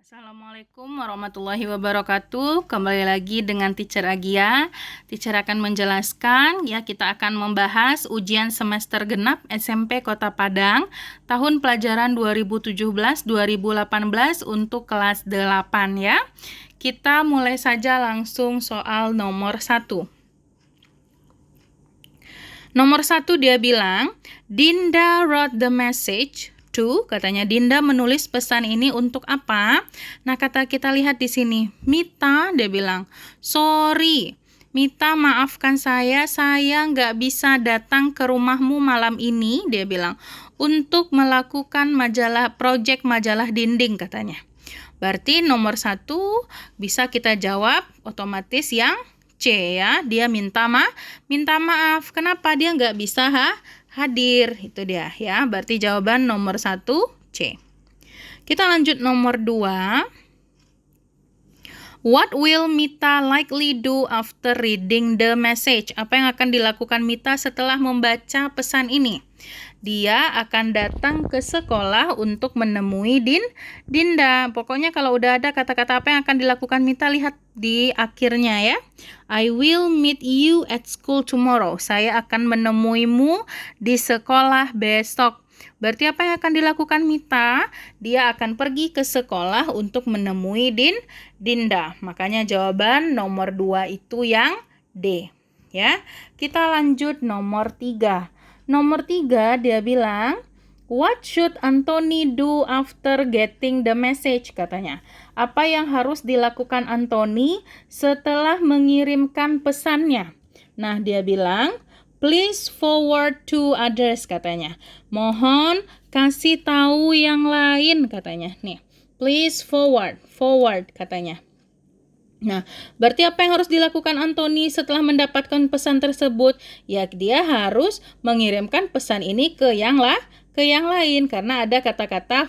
Assalamualaikum warahmatullahi wabarakatuh. Kembali lagi dengan Teacher Agia. Teacher akan menjelaskan, kita akan membahas ujian semester genap SMP Kota Padang tahun pelajaran 2017-2018 untuk kelas 8 ya. Kita mulai saja langsung soal nomor 1. Nomor 1 dia bilang, Dinda wrote the message to, katanya Dinda menulis pesan ini untuk apa? Nah, kita lihat di sini. Mita, dia bilang, sorry, Mita maafkan saya nggak bisa datang ke rumahmu malam ini, dia bilang, untuk melakukan project majalah dinding, katanya. Berarti nomor 1 bisa kita jawab otomatis yang C ya, dia minta maaf. Kenapa dia nggak bisa hadir? Itu dia ya. Berarti jawaban nomor 1 C. Kita lanjut nomor 2. What will Mita likely do after reading the message? Apa yang akan dilakukan Mita setelah membaca pesan ini? Dia akan datang ke sekolah untuk menemui Dinda. Pokoknya kalau udah ada kata-kata apa yang akan dilakukan Mita, lihat di akhirnya ya. I will meet you at school tomorrow. Saya akan menemuimu di sekolah besok. Berarti apa yang akan dilakukan Mita? Dia akan pergi ke sekolah untuk menemui Dinda. Makanya jawaban nomor 2 itu yang D. Ya. Kita lanjut nomor 3. Nomor 3 dia bilang, what should Anthony do after getting the message? Katanya. Apa yang harus dilakukan Anthony setelah mengirimkan pesannya? Nah, dia bilang, please forward to others, katanya. Mohon kasih tahu yang lain, katanya. Nih, please forward, katanya. Nah, berarti apa yang harus dilakukan Anthony setelah mendapatkan pesan tersebut? Ya, dia harus mengirimkan pesan ini ke yang lain karena ada kata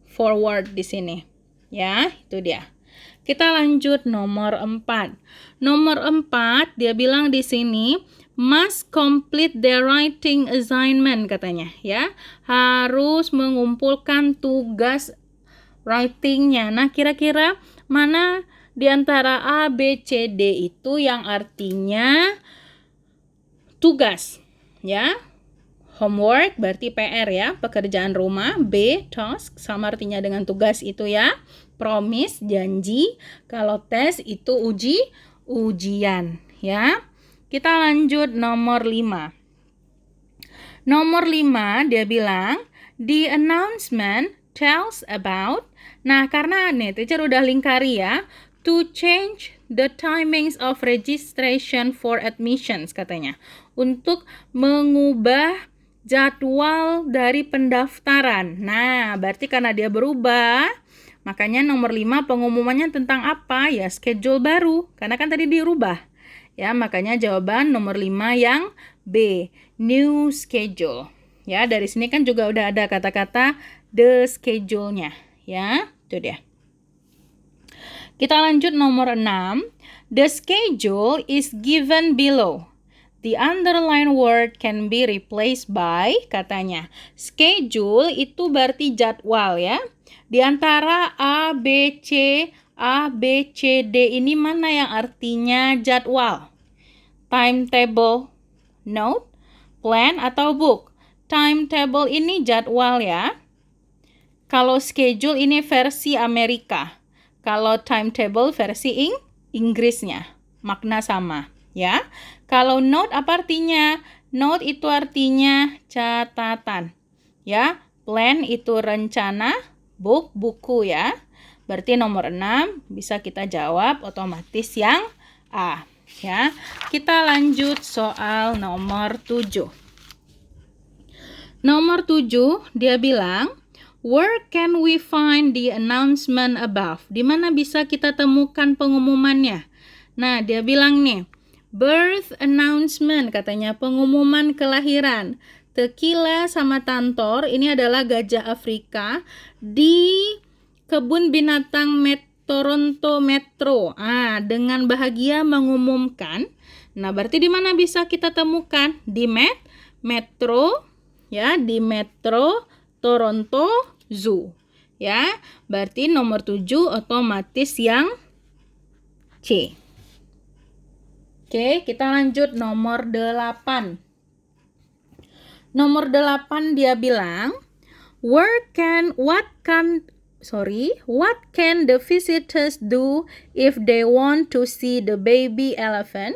forward di sini. Ya, itu dia. Kita lanjut nomor 4. Nomor 4 dia bilang di sini must complete the writing assignment, katanya ya. Harus mengumpulkan tugas writing-nya. Nah, kira-kira mana di antara A, B, C, D itu yang artinya tugas? Ya. Homework berarti PR ya, pekerjaan rumah. B, task sama artinya dengan tugas itu ya. Promise, janji. Kalau tes itu ujian ya. Kita lanjut nomor 5. Nomor 5 dia bilang the announcement tells about. Nah, karena teacher udah lingkari ya, to change the timings of registration for admissions, katanya. Untuk mengubah jadwal dari pendaftaran. Nah, berarti karena dia berubah, makanya nomor 5 pengumumannya tentang apa? Ya, schedule baru. Karena kan tadi dirubah. Ya, makanya jawaban nomor 5 yang B, new schedule. Ya, dari sini kan juga udah ada kata-kata the schedule-nya. Ya, itu dia. Kita lanjut nomor 6. The schedule is given below. The underlined word can be replaced by, katanya. Schedule itu berarti jadwal ya. Di antara A, B, C, D ini mana yang artinya jadwal? Timetable, note, plan, atau book? Timetable ini jadwal ya. Kalau schedule ini versi Amerika. Kalau timetable versi Inggrisnya. Makna sama ya. Kalau note apa artinya? Note itu artinya catatan. Ya, plan itu rencana, book buku ya. Berarti nomor 6 bisa kita jawab otomatis yang A ya. Kita lanjut soal nomor 7. Nomor 7 dia bilang, where can we find the announcement above? Di mana bisa kita temukan pengumumannya? Nah, dia bilang nih, birth announcement, katanya pengumuman kelahiran. Tequila sama Tantor ini adalah gajah Afrika di kebun binatang Toronto Metro. Dengan bahagia mengumumkan. Nah, berarti di mana bisa kita temukan? Di Metro ya, di Metro Toronto Zoo. Ya, berarti nomor 7 otomatis yang C. Oke, kita lanjut nomor 8. Nomor 8 dia bilang, what can the visitors do if they want to see the baby elephant?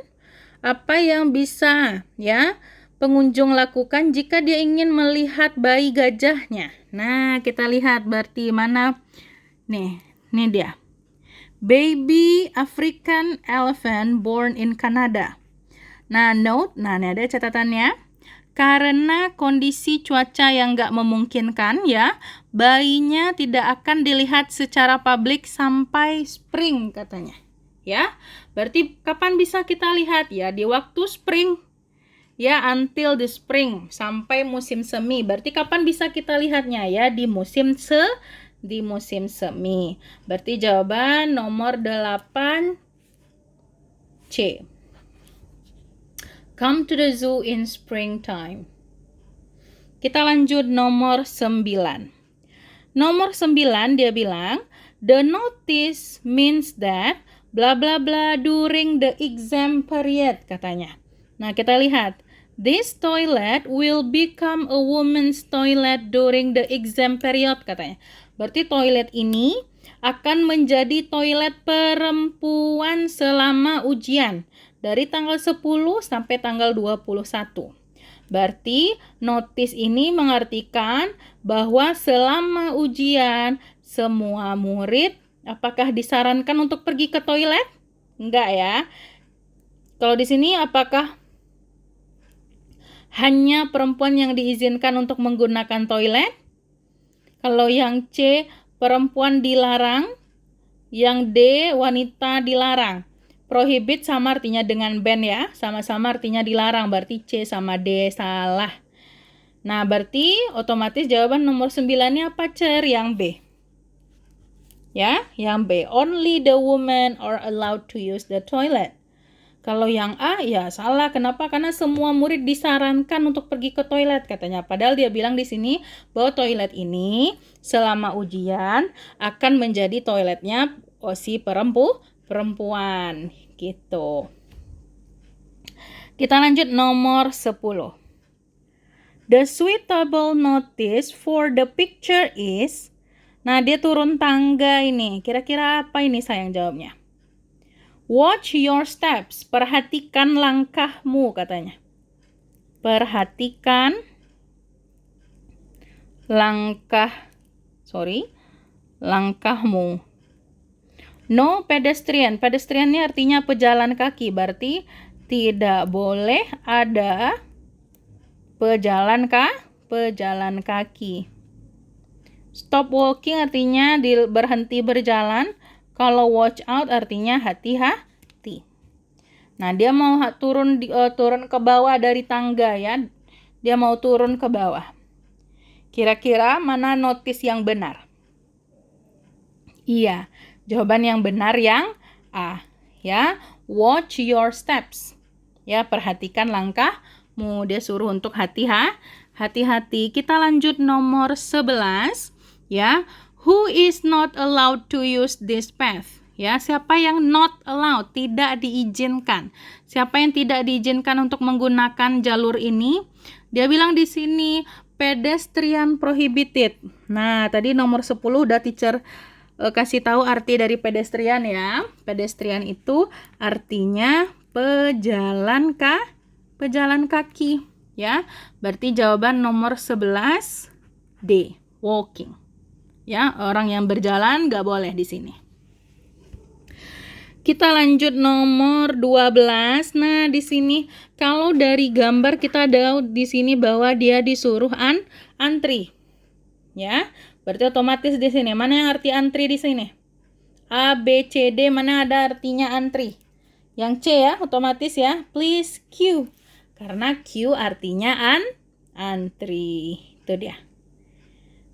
Apa yang bisa ya pengunjung lakukan jika dia ingin melihat bayi gajahnya? Nah, kita lihat berarti mana? Nih dia. Baby African elephant born in Canada. Nah, note, ini ada catatannya. Karena kondisi cuaca yang nggak memungkinkan ya, bayinya tidak akan dilihat secara publik sampai spring katanya. Ya, berarti kapan bisa kita lihat ya? Di waktu spring. Ya, until the spring, sampai musim semi. Berarti kapan bisa kita lihatnya ya? Di musim semi. Berarti jawaban nomor 8 C. Come to the zoo in springtime. Kita lanjut nomor 9. Nomor 9 dia bilang, the notice means that bla bla bla during the exam period katanya. Nah, kita lihat. This toilet will become a woman's toilet during the exam period katanya. Berarti toilet ini akan menjadi toilet perempuan selama ujian. Dari tanggal 10 sampai tanggal 21. Berarti notis ini mengartikan bahwa selama ujian semua murid apakah disarankan untuk pergi ke toilet? Enggak ya. Kalau di sini apakah hanya perempuan yang diizinkan untuk menggunakan toilet? Kalau yang C perempuan dilarang, yang D wanita dilarang. Prohibit sama artinya dengan ban ya, sama-sama artinya dilarang, berarti C sama D salah. Nah, berarti otomatis jawaban nomor 9-nya apa, Cer? Yang B. Ya, yang B. Only the women are allowed to use the toilet. Kalau yang A, ya salah. Kenapa? Karena semua murid disarankan untuk pergi ke toilet katanya. Padahal dia bilang di sini bahwa toilet ini selama ujian akan menjadi toiletnya si perempuan gitu. Kita lanjut nomor 10. The suitable notice for the picture is. Nah, dia turun tangga ini. Kira-kira apa ini sayang jawabnya? Watch your steps. Perhatikan langkahmu katanya. Perhatikan langkahmu. No pedestrian. Pedestrian ini artinya pejalan kaki. Berarti tidak boleh ada pejalan kaki. Stop walking artinya berhenti berjalan. Kalau watch out artinya hati-hati. Nah, dia mau turun ke bawah dari tangga ya. Dia mau turun ke bawah. Kira-kira mana notis yang benar? Iya. Jawaban yang benar yang A, ya. Watch your steps. Ya, perhatikan langkahmu. Dia suruh untuk hati-hati. Kita lanjut nomor 11, ya. Who is not allowed to use this path? Ya, siapa yang not allowed, tidak diizinkan. Siapa yang tidak diizinkan untuk menggunakan jalur ini? Dia bilang di sini pedestrian prohibited. Nah, tadi nomor 10 udah teacher kasih tahu arti dari pedestrian ya. Pedestrian itu artinya pejalan kaki ya. Berarti jawaban nomor 11 D, walking. Ya, orang yang berjalan nggak boleh di sini. Kita lanjut nomor 12. Nah, di sini kalau dari gambar kita ada di sini bahwa dia disuruh antri. Ya. Berarti otomatis di sini. Mana yang arti antri di sini? A, B, C, D. Mana ada artinya antri? Yang C ya, otomatis ya. Please queue. Karena queue artinya antri. Itu dia.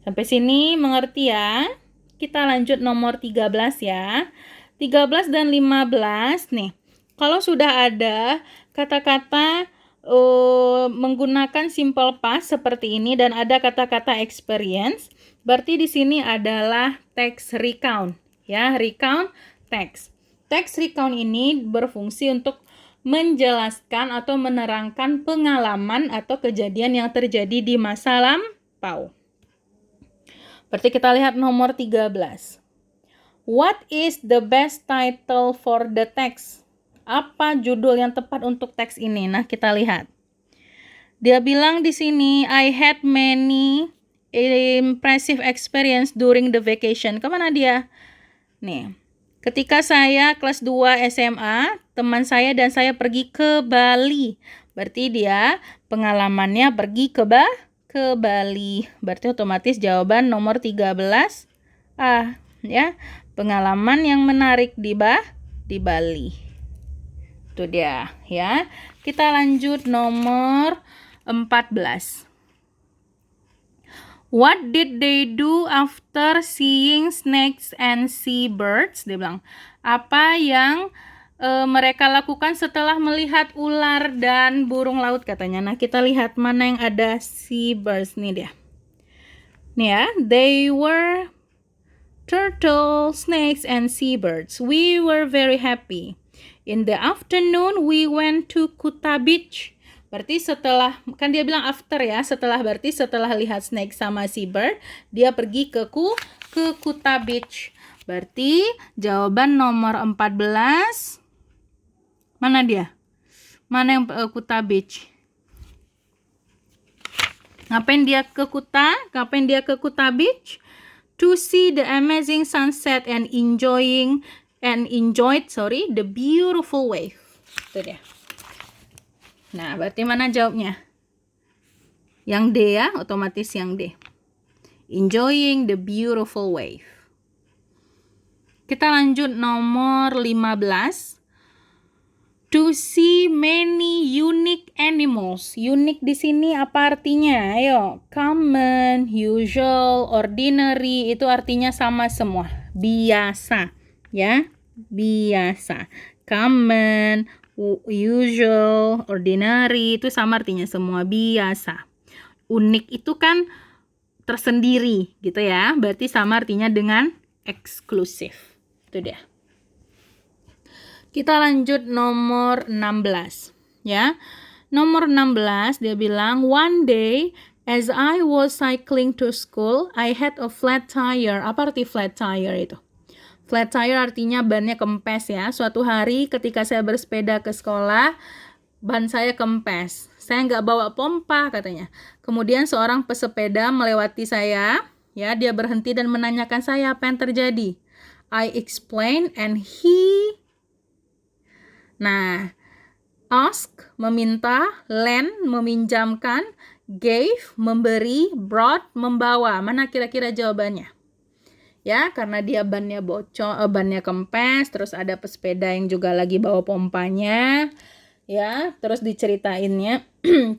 Sampai sini mengerti ya? Kita lanjut nomor 13 ya. 13 dan 15 nih. Kalau sudah ada kata-kata menggunakan simple past seperti ini dan ada kata-kata experience, Berarti di sini adalah text recount, ya, recount text. Text recount ini berfungsi untuk menjelaskan atau menerangkan pengalaman atau kejadian yang terjadi di masa lampau. Berarti kita lihat nomor 13. What is the best title for the text? Apa judul yang tepat untuk teks ini? Nah, kita lihat. Dia bilang di sini, I had many impressive experience during the vacation. Kemana dia? Nih, ketika saya kelas 2 SMA, teman saya dan saya pergi ke Bali. Berarti dia pengalamannya pergi ke Bali. Berarti otomatis jawaban nomor 13 ya. Pengalaman yang menarik di Bali. Itu dia, ya. Kita lanjut nomor 14. What did they do after seeing snakes and seabirds? Dia bilang, apa yang mereka lakukan setelah melihat ular dan burung laut katanya. Nah, kita lihat mana yang ada seabirds nih dia. Nih ya, they were turtle, snakes, and seabirds. We were very happy. In the afternoon, we went to Kuta Beach. Berarti setelah, kan dia bilang after ya, berarti setelah lihat snake sama seabird, dia pergi ke Kuta Beach. Berarti jawaban nomor 14, mana dia? Mana yang Kuta Beach? Ngapain dia ke Kuta Beach? To see the amazing sunset and enjoyed the beautiful wave. Itu dia. Nah, berarti mana jawabnya? Yang D ya, otomatis yang D. Enjoying the beautiful wave. Kita lanjut nomor 15. To see many unique animals. Unique di sini apa artinya? Ayo, common, usual, ordinary, itu artinya sama semua. Biasa, ya. Biasa. Common, usual, ordinary, itu sama artinya semua, biasa. Unik itu kan tersendiri gitu ya, berarti sama artinya dengan eksklusif. Itu dia. Kita lanjut nomor 16 ya. Nomor 16 dia bilang, one day as I was cycling to school, I had a flat tire. Apa arti flat tire itu? Flat tire artinya bannya kempes ya. Suatu hari ketika saya bersepeda ke sekolah, ban saya kempes. Saya nggak bawa pompa katanya. Kemudian seorang pesepeda melewati saya. Ya, dia berhenti dan menanyakan saya apa yang terjadi. I explained and he... Nah, ask, meminta, lend, meminjamkan, gave, memberi, brought, membawa. Mana kira-kira jawabannya? Ya, karena dia bannya bocor, bannya kempes, terus ada pesepeda yang juga lagi bawa pompanya, ya, terus diceritainnya,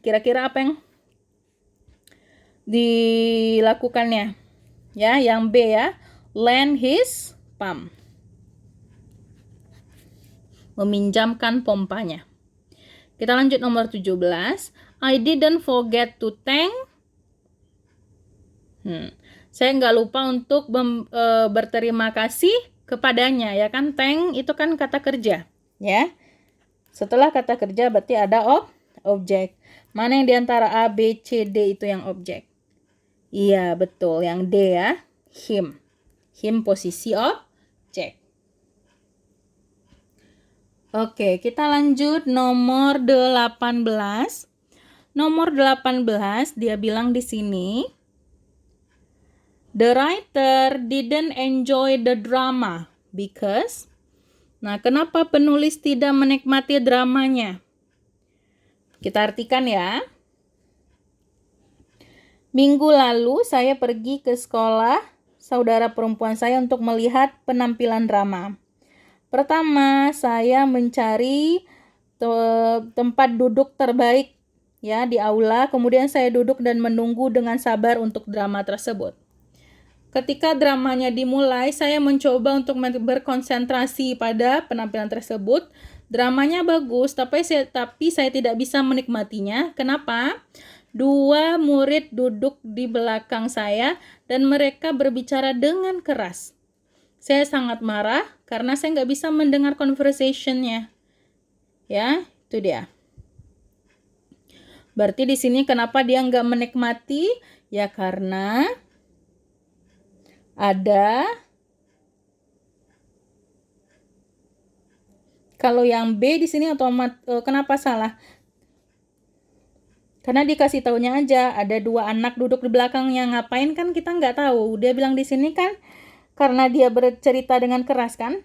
kira-kira apa yang dilakukannya? Ya, yang B ya, lend his pump, meminjamkan pompanya. Kita lanjut nomor 17. I didn't forget to thank. Saya nggak lupa untuk berterima kasih kepadanya, ya kan? Thank itu kan kata kerja, ya. Setelah kata kerja berarti ada objek. Mana yang diantara A, B, C, D itu yang objek? Iya, betul. Yang D ya, him. Him posisi objek. Oke, kita lanjut nomor 18. Nomor 18 dia bilang di sini, the writer didn't enjoy the drama because. Nah, kenapa penulis tidak menikmati dramanya? Kita artikan ya. Minggu lalu saya pergi ke sekolah saudara perempuan saya untuk melihat penampilan drama. Pertama, saya mencari tempat duduk terbaik ya di aula. Kemudian saya duduk dan menunggu dengan sabar untuk drama tersebut. Ketika dramanya dimulai, saya mencoba untuk berkonsentrasi pada penampilan tersebut. Dramanya bagus, tapi saya tidak bisa menikmatinya. Kenapa? 2 murid duduk di belakang saya dan mereka berbicara dengan keras. Saya sangat marah karena saya nggak bisa mendengar conversation-nya. Ya, itu dia. Berarti di sini kenapa dia nggak menikmati? Ya karena ada. Kalau yang B di sini kenapa salah? Karena dikasih taunya aja ada 2 anak duduk di belakangnya, ngapain kan kita nggak tahu. Dia bilang di sini kan karena dia bercerita dengan keras kan.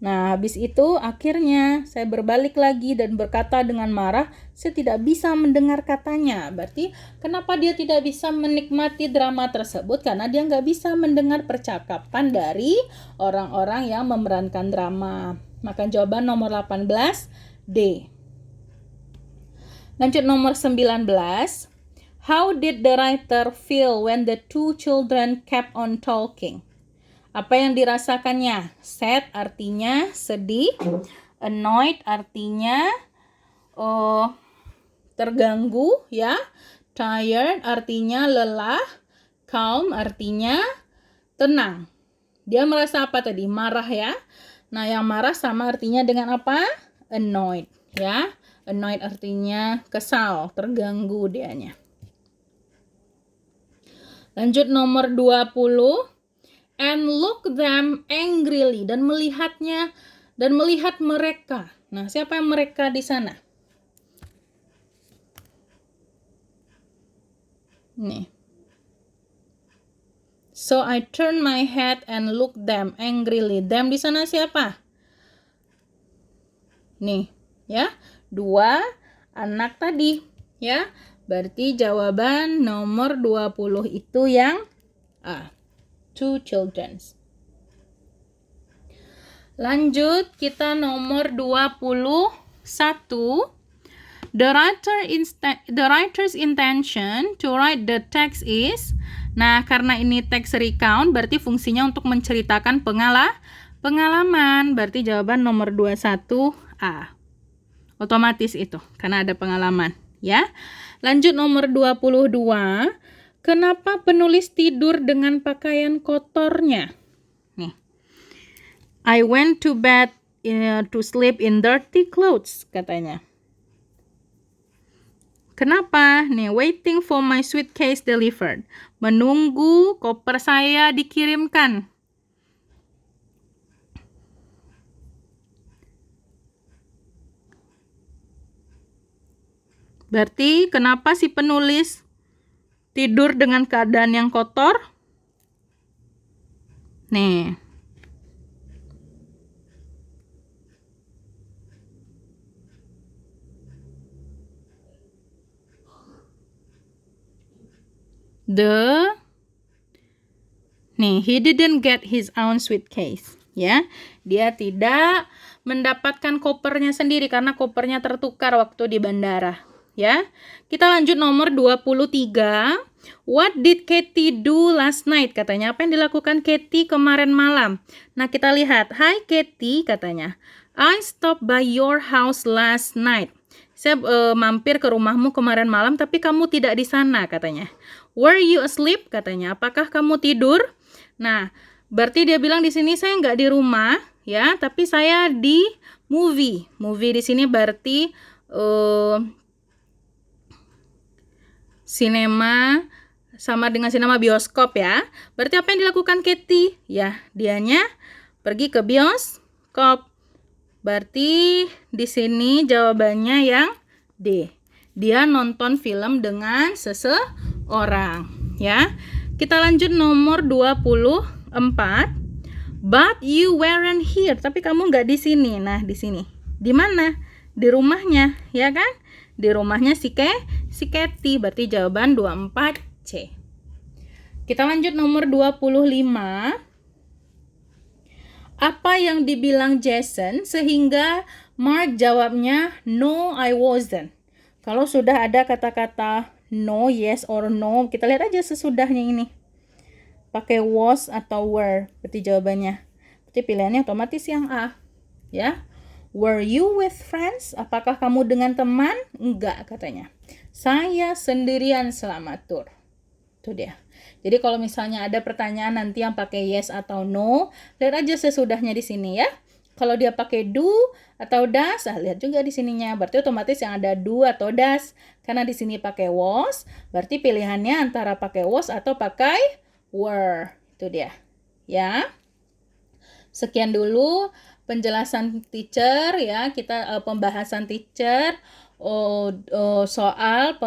Nah, habis itu akhirnya saya berbalik lagi dan berkata dengan marah, saya tidak bisa mendengar katanya. Berarti kenapa dia tidak bisa menikmati drama tersebut? Karena dia nggak bisa mendengar percakapan dari orang-orang yang memerankan drama. Maka jawaban nomor 18 D. Lanjut nomor 19. How did the writer feel when the 2 children kept on talking? Apa yang dirasakannya? Sad artinya sedih, annoyed artinya terganggu ya, tired artinya lelah, calm artinya tenang. Dia merasa apa tadi? Marah ya. Nah, yang marah sama artinya dengan apa? Annoyed ya. Annoyed artinya kesal, terganggu dianya. Lanjut nomor 20. And look them angrily, dan melihatnya dan melihat mereka. Nah, siapa yang mereka di sana? Nih. So I turn my head and look them angrily. Them di sana siapa? Nih, ya. 2 anak tadi, ya. Berarti jawaban nomor 20 itu yang A. 2 children. Lanjut, kita nomor 21. The writer's intention to write the text is. Nah, karena ini text recount, berarti fungsinya untuk menceritakan pengalaman. Berarti jawaban nomor 21 A. Otomatis itu, karena ada pengalaman, ya. Lanjut nomor 22. Kenapa penulis tidur dengan pakaian kotornya? Nih. I went to bed to sleep in dirty clothes, katanya. Kenapa? Nih, waiting for my suitcase delivered. Menunggu koper saya dikirimkan. Berarti kenapa si penulis tidur dengan keadaan yang kotor? Nih. He didn't get his own suitcase, ya. Dia tidak mendapatkan kopernya sendiri karena kopernya tertukar waktu di bandara, ya. Kita lanjut nomor 23. What did Katie do last night? Katanya, apa yang dilakukan Katie kemarin malam? Nah, kita lihat. Hi Katie, katanya. I stopped by your house last night. Saya mampir ke rumahmu kemarin malam, tapi kamu tidak di sana, katanya. Were you asleep? Katanya. Apakah kamu tidur? Nah, berarti dia bilang di sini saya nggak di rumah, ya, tapi saya di movie. Movie di sini berarti sinema, sama dengan sinema bioskop, ya. Berarti apa yang dilakukan Katie? Ya, dianya pergi ke bioskop. Berarti di sini jawabannya yang D. Dia nonton film dengan seseorang, ya. Kita lanjut nomor 24. But you weren't here. Tapi kamu nggak di sini. Nah, di sini. Di mana? Di rumahnya, ya kan? Di rumahnya si Katie. Berarti jawaban 24C. Kita lanjut nomor 25. Apa yang dibilang Jason sehingga Mark jawabnya no, I wasn't. Kalau sudah ada kata-kata no, yes or no, kita lihat aja sesudahnya ini. Pakai was atau were, berarti jawabannya. Berarti pilihannya otomatis yang A, ya. Were you with friends? Apakah kamu dengan teman? Enggak, katanya. Saya sendirian selama tur. Itu dia. Jadi kalau misalnya ada pertanyaan nanti yang pakai yes atau no, lihat aja sesudahnya di sini ya. Kalau dia pakai do atau does, lihat juga di sininya. Berarti otomatis yang ada do atau does. Karena di sini pakai was, berarti pilihannya antara pakai was atau pakai were. Itu dia. Ya. Sekian dulu penjelasan teacher ya, kita pembahasan teacher soal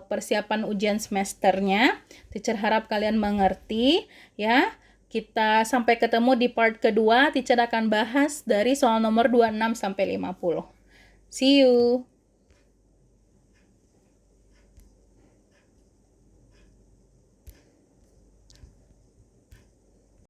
persiapan ujian semesternya. Teacher harap kalian mengerti ya. Kita sampai ketemu di part kedua, teacher akan bahas dari soal nomor 26 sampai 50. See you.